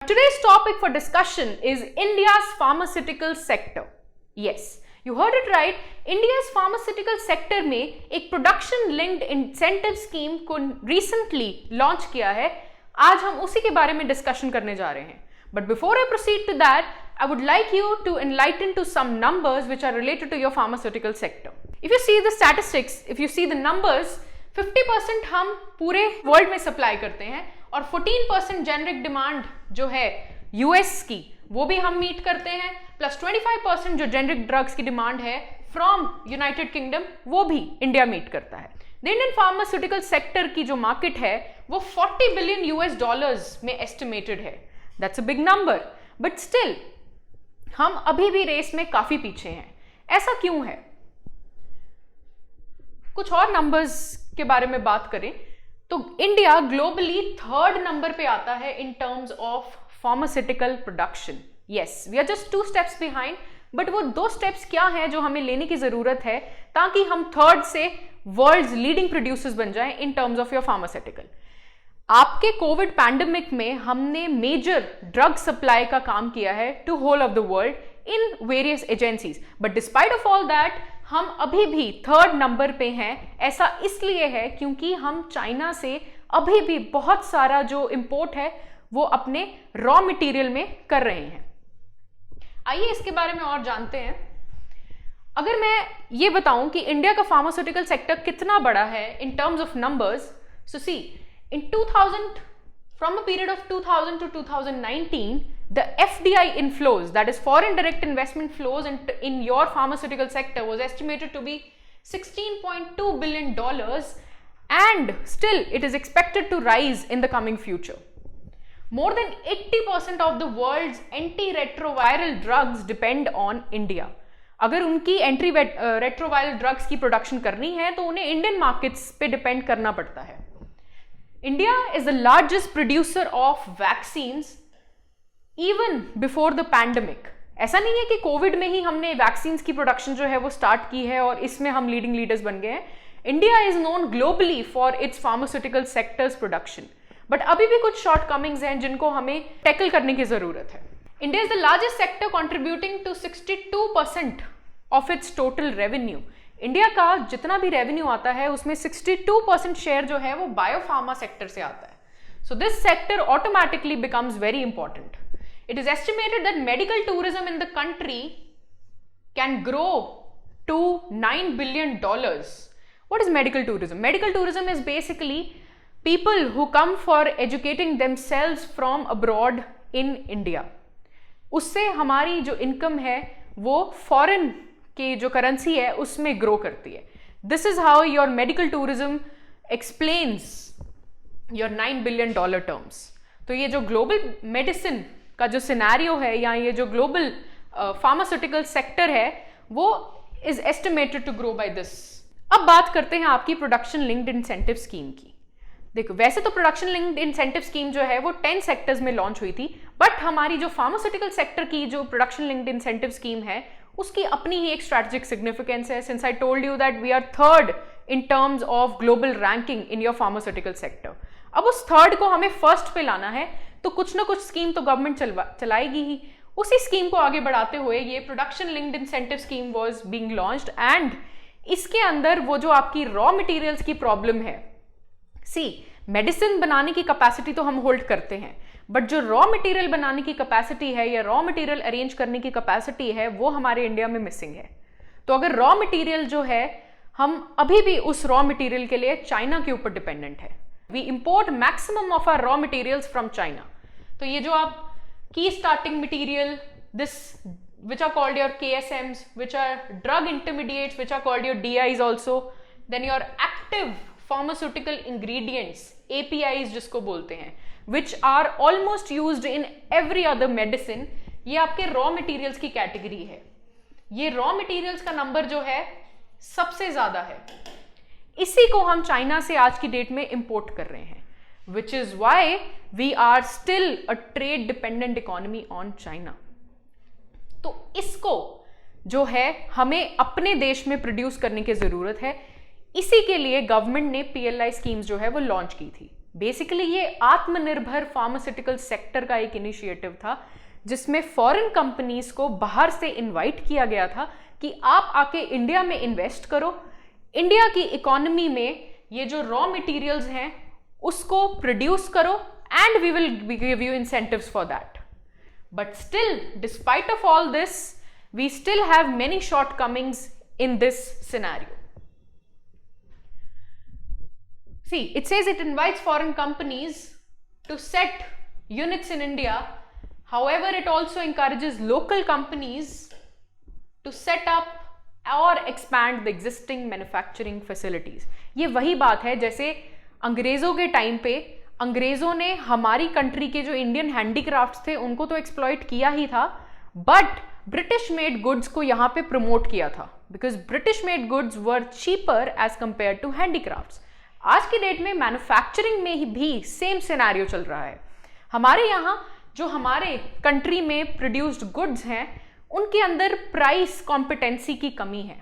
Today's topic for discussion is India's pharmaceutical sector. Yes, you heard it right. India's pharmaceutical sector में एक production linked incentive scheme को recently launch किया है. आज हम उसी के बारे में discussion करने जा रहे हैं. But before I proceed to that, I would like you to enlighten to some numbers which are related to your pharmaceutical sector. If you see the statistics, if you see the numbers, 50% हम पूरे world में supply करते हैं और 14% generic demand जो है US की वो भी हम मीट करते हैं, प्लस 25% जो जेनरिक ड्रग्स की डिमांड है फ्रॉम यूनाइटेड किंगडम वो भी इंडिया मीट करता है. द इंडियन फार्मास्यूटिकल सेक्टर की जो मार्केट है वो 40 बिलियन यूएस डॉलर्स में एस्टिमेटेड है. That's a big number, but still हम अभी भी रेस में काफी पीछे हैं. ऐसा क्यों है? कुछ और नंबर्स के बारे में बात करें तो इंडिया ग्लोबली 3rd नंबर पे आता है in terms of pharmaceutical production. Yes, we are just 2 steps behind, but वो 2 स्टेप्स क्या हैं जो हमें लेने की जरूरत है ताकि हम 3rd से वर्ल्ड्स लीडिंग प्रोड्यूसर्स बन जाएं in terms of your pharmaceutical. आपके कोविड पैंडेमिक में हमने मेजर ड्रग सप्लाई का काम किया है to whole of the world in various agencies, but despite of all that हम अभी भी 3rd नंबर पे हैं. ऐसा इसलिए है क्योंकि हम चाइना से अभी भी बहुत सारा जो इंपोर्ट है वो अपने रॉ मटेरियल में कर रहे हैं. आइए इसके बारे में और जानते हैं. अगर मैं ये बताऊं कि इंडिया का फार्मास्यूटिकल सेक्टर कितना बड़ा है in terms of numbers, so see in 2000 from a period of 2000 to 2019, the FDI inflows, that is foreign direct investment flows in your pharmaceutical sector, was estimated to be $16.2 billion, and still it is expected to rise in the coming future. More than 80% of the world's antiretroviral drugs depend on India. अगर उनकी anti retroviral drugs की production करनी है तो उन्हें Indian markets पे depend करना पड़ता है. India is the largest producer of vaccines even before the pandemic. ऐसा नहीं है कि कोविड में ही हमने वैक्सीन्स की प्रोडक्शन जो है वो स्टार्ट की है और इसमें हम लीडिंग लीडर्स बन गए हैं. India is known globally for its pharmaceutical sectors production, but अभी भी कुछ शॉर्टकमिंग्स हैं जिनको हमें टैकल करने की जरूरत है. India is the largest sector contributing to 62% of its total revenue. India का जितना भी रेवेन्यू आता है उसमें 62% शेयर जो है वो बायोफार्मा सेक्टर से आता है. So this sector automatically becomes very important. It is estimated that medical tourism in the country can grow to $9 billion. What is medical tourism? Medical tourism is basically people who come for educating themselves from abroad in India. उससे हमारी जो income है वो foreign की जो currency है उसमें grow करती है. This is how your medical tourism explains your $9 billion terms. तो ये जो ग्लोबल मेडिसिन का जो सिनेरियो है या ये जो ग्लोबल फार्मास्यूटिकल सेक्टर है वो is estimated to grow by this. अब बात करते हैं आपकी प्रोडक्शन लिंक्ड इंसेंटिव स्कीम की. देखो, वैसे तो प्रोडक्शन लिंक्ड इंसेंटिव स्कीम जो है वो 10 सेक्टर्स में लॉन्च हुई थी, बट हमारी जो फार्मास्यूटिकल सेक्टर की जो प्रोडक्शन लिंक्ड इंसेंटिव स्कीम है उसकी अपनी ही एक स्ट्रैटेजिक सिग्निफिकेंस है. Since I told you that we are 3rd in terms of global ranking in your pharmaceutical sector. अब उस 3rd को हमें 1st पे लाना है तो कुछ ना कुछ स्कीम तो गवर्नमेंट चलाएगी ही. उसी स्कीम को आगे बढ़ाते हुए ये production linked incentive scheme was being launched, and इसके अंदर वो जो आपकी रॉ मटेरियल्स की प्रॉब्लम है, सी मेडिसिन बनाने की कैपेसिटी तो हम होल्ड करते हैं, बट जो रॉ मटेरियल बनाने की कैपेसिटी है या रॉ मटेरियल अरेंज करने की कैपेसिटी है वो हमारे इंडिया में मिसिंग है. तो अगर रॉ मटेरियल जो है हम अभी भी उस रॉ मटेरियल के लिए चाइना के ऊपर डिपेंडेंट है. We import maximum of our raw materials from China. तो ये जो आप की starting material, this which are called your KSMs, which are drug intermediates, which are called your DIs also, then your active pharmaceutical ingredients, APIs जिसको बोलते हैं, which are almost used in every other medicine, ये आपके raw materials की category है. ये raw materials का number जो है सबसे ज्यादा है. इसी को हम चाइना से आज की डेट में इंपोर्ट कर रहे हैं, which is why we are still a trade dependent economy on China. तो इसको जो है हमें अपने देश में प्रोड्यूस करने की जरूरत है. इसी के लिए गवर्नमेंट ने PLI स्कीम्स जो है वो लॉन्च की थी. बेसिकली ये आत्मनिर्भर फार्मास्यूटिकल सेक्टर का एक इनिशिएटिव था जिसमें फॉरेन कंपनीज को बाहर से इनवाइट किया गया था कि आप आके इंडिया में इन्वेस्ट करो, इंडिया की इकोनॉमी में ये जो रॉ मटेरियल्स हैं उसको प्रोड्यूस करो and we will give you incentives for that. But still, despite of all this, we still have many shortcomings in this scenario. See, it says it invites foreign companies to set units in India. However, it also encourages local companies to set up or expand the existing manufacturing facilities. ये वही बात है जैसे अंग्रेजों के time पे अंग्रेजों ने हमारी कंट्री के जो इंडियन हैंडीक्राफ्ट्स थे उनको तो एक्सप्लॉइट किया ही था, बट ब्रिटिश मेड गुड्स को यहाँ पे प्रमोट किया था because British made goods were cheaper as compared to handicrafts. आज की डेट में मैन्युफैक्चरिंग में भी सेम सिनेरियो चल रहा है. हमारे यहाँ जो हमारे कंट्री में प्रोड्यूस्ड गुड्स हैं उनके अंदर प्राइस कॉम्पिटेंसी की कमी है.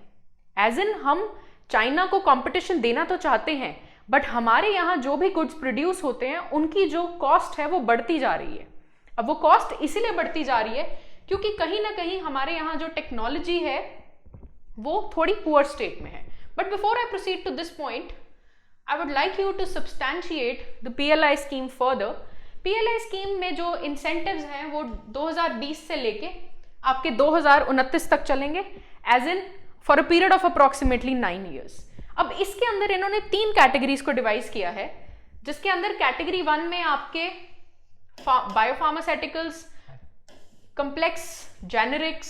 एज इन हम चाइना को कंपटीशन देना तो चाहते हैं, बट हमारे यहाँ जो भी गुड्स प्रोड्यूस होते हैं उनकी जो कॉस्ट है वो बढ़ती जा रही है. अब वो कॉस्ट इसीलिए बढ़ती जा रही है क्योंकि कहीं ना कहीं हमारे यहाँ जो टेक्नोलॉजी है वो थोड़ी पुअर स्टेट में है. But before I proceed to this point, I would like you to substantiate the PLI scheme further. PLI scheme में जो इंसेंटिव्स हैं वो 2020 से लेके आपके 2029 तक चलेंगे, as in for a period of approximately 9 years. अब इसके अंदर इन्होंने 3 कैटेगरीज को डिवाइस किया है, जिसके अंदर कैटेगरी 1 में आपके बायोफार्मास्यूटिकल्स, कॉम्प्लेक्स जेनेरिक्स,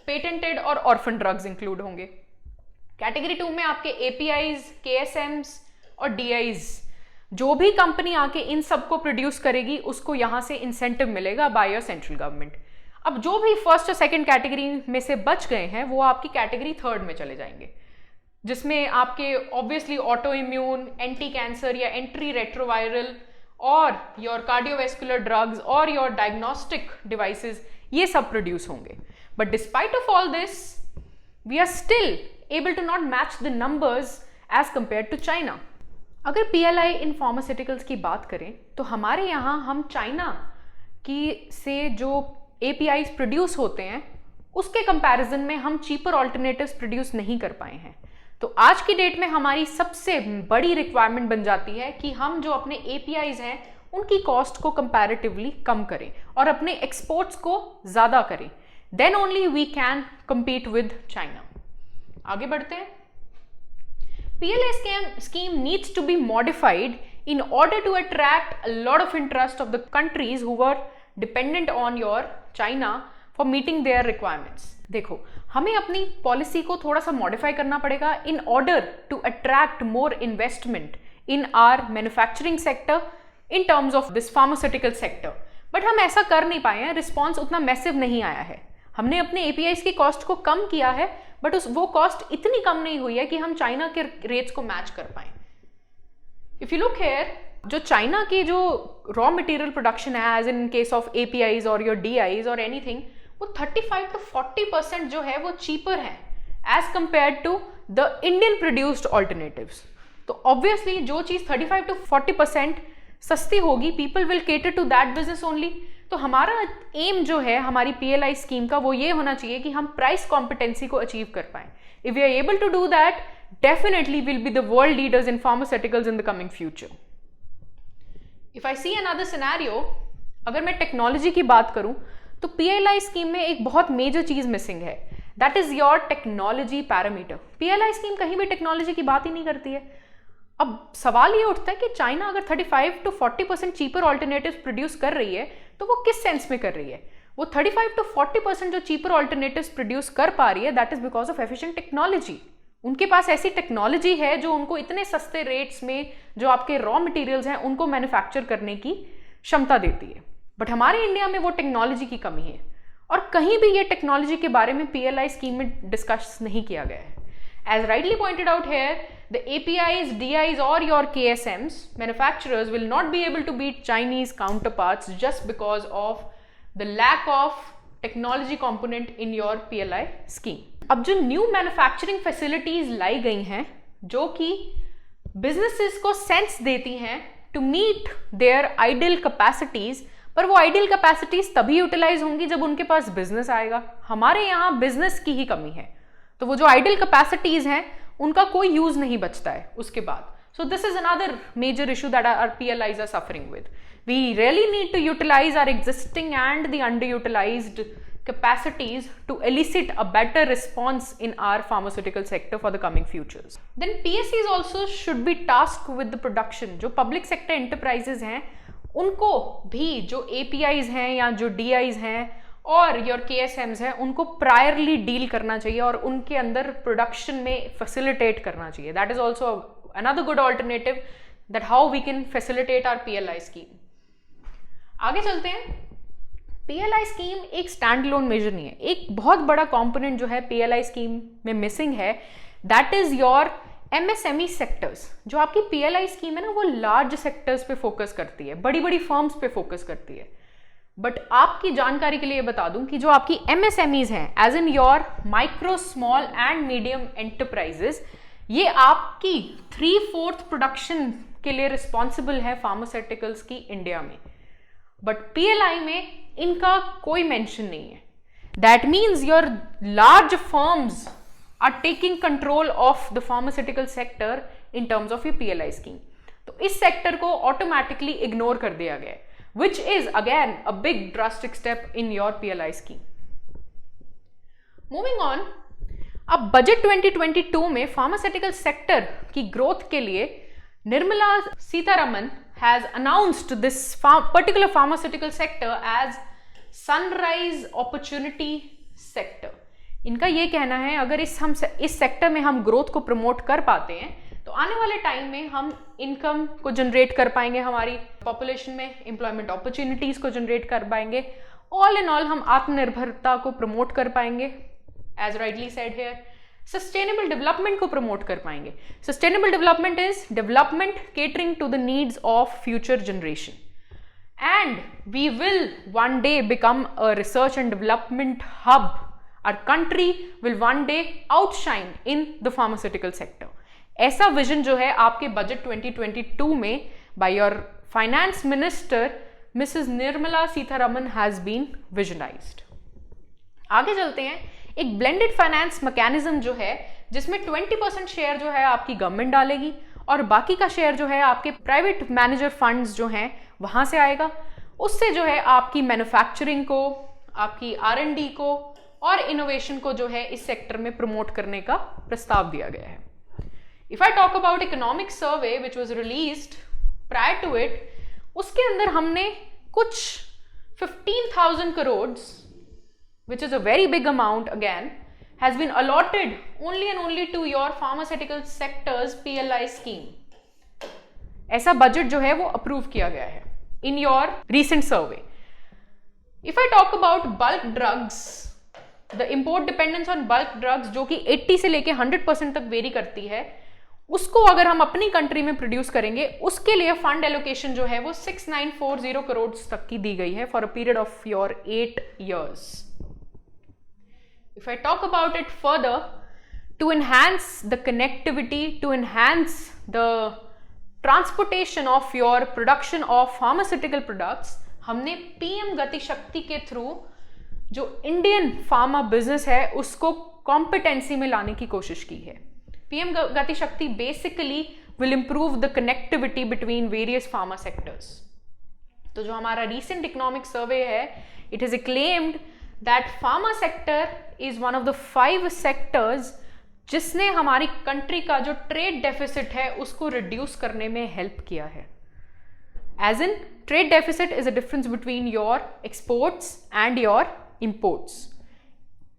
पेटेंटेड और ऑर्फन ड्रग्स इंक्लूड होंगे. कैटेगरी 2 में आपके APIs, KSMs और DIs, जो भी कंपनी आके इन सबको प्रोड्यूस करेगी उसको यहां से इंसेंटिव मिलेगा बाय योर सेंट्रल गवर्नमेंट. अब जो भी फर्स्ट और सेकंड कैटेगरी में से बच गए हैं वो आपकी कैटेगरी 3rd में चले जाएंगे, जिसमें आपके obviously autoimmune, anti cancer या एंटी रेट्रोवायरल और योर कार्डियोवेस्कुलर ड्रग्स और योर डायग्नोस्टिक डिवाइसेस, ये सब प्रोड्यूस होंगे. But despite of all this, we are still able to not match the numbers as compared to China. अगर PLI in pharmaceuticals की बात करें तो हमारे यहाँ हम चाइना की से जो APIs प्रोड्यूस होते हैं उसके कंपैरिजन में हम चीपर ऑल्टरनेटिव्स प्रोड्यूस नहीं कर पाए हैं. तो आज की डेट में हमारी सबसे बड़ी रिक्वायरमेंट बन जाती है कि हम जो अपने APIs हैं उनकी कॉस्ट को कंपैरेटिवली कम करें और अपने एक्सपोर्ट्स को ज़्यादा करें. Then only we can compete with China. आगे बढ़ते हैं. PLI scheme needs to be modified in order to attract a lot of interest of the countries who were dependent on your China for meeting their requirements. देखो, हमें अपनी policy को थोड़ा सा modify करना पड़ेगा in order to attract more investment in our manufacturing sector in terms of this pharmaceutical sector. But हम ऐसा कर नहीं पाए हैं, रिस्पॉन्स उतना मैसिव नहीं आया है. हमने अपने APIs की कॉस्ट को कम किया है, बट वो कॉस्ट इतनी कम नहीं हुई है कि हम चाइना के रेट्स को मैच कर पाए. इफ यू लुक हियर, जो चाइना की जो रॉ मटेरियल प्रोडक्शन है as in case of APIs और योर DIs और एनीथिंग, वो 35 to 40% जो है वो चीपर है as compared to the Indian produced alternatives. तो ऑब्वियसली जो चीज 35 to 40% सस्ती होगी, people will cater to that business only. तो हमारा एम जो है हमारी PLI स्कीम का वो ये होना चाहिए कि हम प्राइस कॉम्पिटेंसी को अचीव कर पाए. If we are able to do that, definitely will be the world leaders in pharmaceuticals in the coming future. If I see another scenario, अगर मैं टेक्नोलॉजी की बात करूं तो PLI स्कीम में एक बहुत मेजर चीज मिसिंग है, that is your technology parameter. PLI scheme कहीं भी टेक्नोलॉजी की बात ही नहीं करती है. अब सवाल ये उठता है कि चाइना अगर 35 to 40% चीपर ऑल्टरनेटिव्स प्रोड्यूस कर रही है तो वो किस सेंस में कर रही है? वो 35 to 40% जो चीपर ऑल्टरनेटिव्स प्रोड्यूस कर पा रही है, that is because of efficient technology. उनके पास ऐसी टेक्नोलॉजी है जो उनको इतने सस्ते रेट्स में जो आपके रॉ मटेरियल्स हैं उनको मैन्युफैक्चर करने की क्षमता देती है. बट हमारे इंडिया में वो टेक्नोलॉजी की कमी है और कहीं भी ये टेक्नोलॉजी के बारे में PLI स्कीम में डिस्कस नहीं किया गया है. As rightly pointed out here, the APIs, DIs or your KSMs manufacturers will not be able to beat Chinese counterparts just because of the lack of technology component in your PLI scheme. अब जो new manufacturing facilities लाई गई हैं जो कि businesses को sense देती हैं to meet their ideal capacities, पर वो आइडियल कैपेसिटीज तभी यूटिलाइज होंगी जब उनके पास बिजनेस आएगा। हमारे यहाँ बिजनेस की ही कमी है, तो वो जो आइडियल कैपेसिटीज हैं उनका कोई यूज नहीं बचता है उसके बाद। So this is another major issue that our PLIs are suffering with. We really need to utilize our existing and the underutilized capacities to elicit a better response in our pharmaceutical sector for the coming futures. Then PSCs also should be tasked with the production. जो public sector enterprises हैं उनको भी जो APIs हैं या जो DIs हैं और योर KSMs है उनको प्रायरली डील करना चाहिए और उनके अंदर प्रोडक्शन में फैसिलिटेट करना चाहिए। That is also another good alternative that how we can facilitate our PLI scheme. आगे चलते हैं। PLI स्कीम एक स्टैंड लोन मेजर नहीं है, एक बहुत बड़ा कंपोनेंट जो है PLI स्कीम में मिसिंग है, that is your MSME sectors. जो आपकी PLI स्कीम है ना वो लार्ज सेक्टर्स पे फोकस करती है, बड़ी बड़ी फर्म्स पे फोकस करती है। बट आपकी जानकारी के लिए बता दूं कि जो आपकी MSMEs हैं, as in your micro small and medium enterprises, ये आपकी 3/4 प्रोडक्शन के लिए रिस्पॉन्सिबल है फार्मास्यूटिकल्स की इंडिया में। बट PLI में इनका कोई मेंशन नहीं है। That means your large firms are taking control of the pharmaceutical sector in terms of your PLI scheme. तो इस सेक्टर को ऑटोमेटिकली इग्नोर कर दिया गया है, which is again a big drastic step in your PLI scheme. Moving on, अब budget 2022 में pharmaceutical sector की ग्रोथ के लिए Nirmala Sitharaman has announced this particular pharmaceutical sector as sunrise opportunity sector. इनका ये कहना है अगर इस सेक्टर में हम ग्रोथ को प्रमोट कर पाते हैं तो आने वाले टाइम में हम इनकम को जनरेट कर पाएंगे, हमारी पॉपुलेशन में एम्प्लॉयमेंट अपॉर्चुनिटीज को जनरेट कर पाएंगे, ऑल इन ऑल हम आत्मनिर्भरता को प्रमोट कर पाएंगे, as rightly said here, sustainable development को प्रमोट कर पाएंगे। Sustainable development is development catering to the needs of future generation, and we will one day become a research and development hub. Our country will one day outshine in the pharmaceutical sector. ऐसा vision जो है आपके budget 2022 में by your finance minister Mrs Nirmala Sitharaman has been visionized. आगे चलते हैं। एक blended finance mechanism जो है जिसमें 20% शेयर जो है आपकी गवर्नमेंट डालेगी और बाकी का शेयर जो है आपके प्राइवेट मैनेजर फंड्स जो हैं वहां से आएगा। उससे जो है आपकी मैन्युफैक्चरिंग को, आपकी R&D को और इनोवेशन को जो है इस सेक्टर में प्रमोट करने का प्रस्ताव दिया गया है। If I talk about economic survey which was released prior to it, उसके अंदर हमने कुछ 15,000 crores, which is a very big amount again, has been allotted only and only to your pharmaceutical sector's PLI scheme. ऐसा budget जो है वो approve किया गया है in your recent survey. If I talk about bulk drugs, the import dependence on bulk drugs जो कि 80 से लेके 100% तक वेरी करती है, उसको अगर हम अपनी कंट्री में प्रोड्यूस करेंगे उसके लिए फंड एलोकेशन जो है वो 6940 करोड़ तक की दी गई है for a period of your 8 years. If I talk about it further, to enhance the connectivity, to enhance the transportation of your production of pharmaceutical products, हमने PM गति शक्ति के थ्रू जो इंडियन फार्मा बिजनेस है उसको competency में लाने की कोशिश की है। PM गति शक्ति basically will improve the connectivity between various pharma sectors. तो जो हमारा रिसेंट इकोनॉमिक सर्वे है, it is claimed that pharma sector is one of the 5 sectors जिसने हमारी कंट्री का जो ट्रेड डेफिसिट है उसको रिड्यूस करने में हेल्प किया है। As in trade deficit is a difference between your exports and your imports.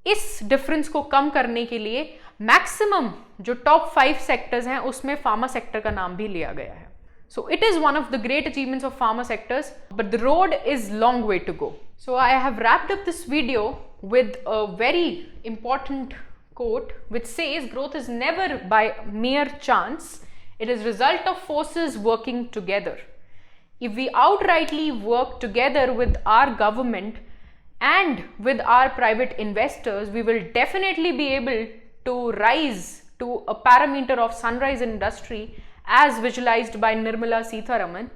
इस डिफरेंस को कम करने के लिए मैक्सिमम जो टॉप 5 सेक्टर्स हैं उसमें फार्मा सेक्टर का नाम भी लिया गया है। So it is one of the great achievements of pharma sectors, but the road is long way to go. So I have wrapped up this video with a very important quote which says growth is never by mere chance, it is result of forces working together. If we outrightly work together with our government and with our private investors, we will definitely be able to rise to a parameter of sunrise industry as visualized by Nirmala Seetharaman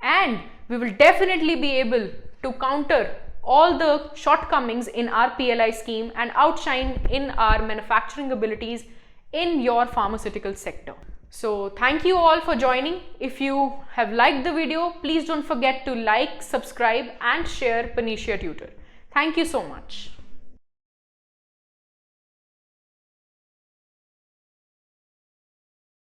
and we will definitely be able to counter all the shortcomings in our PLI scheme and outshine in our manufacturing abilities in your pharmaceutical sector. So thank you all for joining. If you have liked the video, please don't forget to like, subscribe and share Panacea Tutor. Thank you so much.